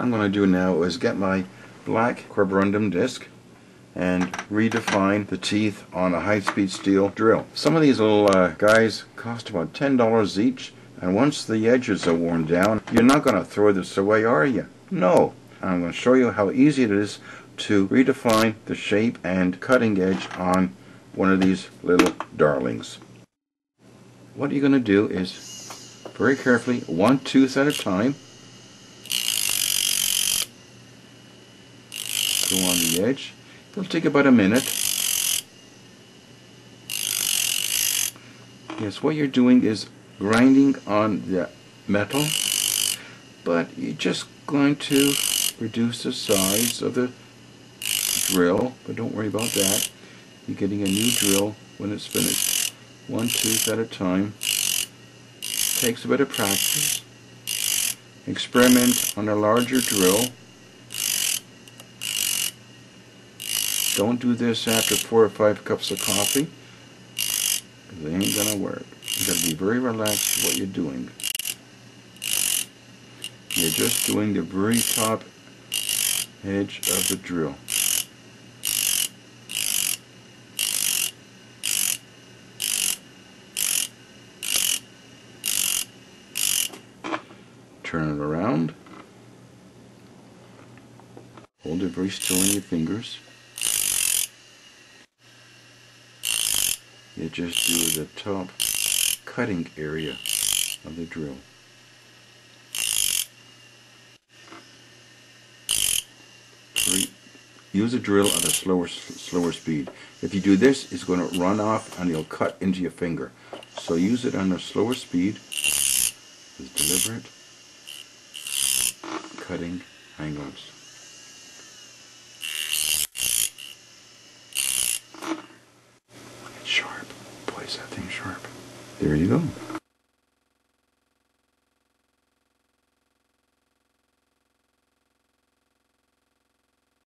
I'm going to do now is get my black carborundum disc and redefine the teeth on a high-speed steel drill. Some of these little guys cost about $10 each, and once the edges are worn down, you're not going to throw this away, are you? No. I'm going to show you how easy it is to redefine the shape and cutting edge on one of these little darlings. What you're going to do is very carefully, one tooth at a time, go on the edge. It'll take about a minute. Yes, what you're doing is grinding on the metal, but you're just going to reduce the size of the drill, but don't worry about that. You're getting a new drill when it's finished. One tooth at a time. Takes a bit of practice. Experiment on a larger drill. Don't do this after 4 or 5 cups of coffee, because it ain't gonna work. You gotta be very relaxed with what you're doing. You're just doing the very top edge of the drill. Turn it around. Hold it very still in your fingers. You just do the top cutting area of the drill. Use a drill at a slower speed. If you do this, it's going to run off and you'll cut into your finger. So use it on a slower speed. With deliberate cutting angles. It's sharp. Boy, is that thing sharp. There you go.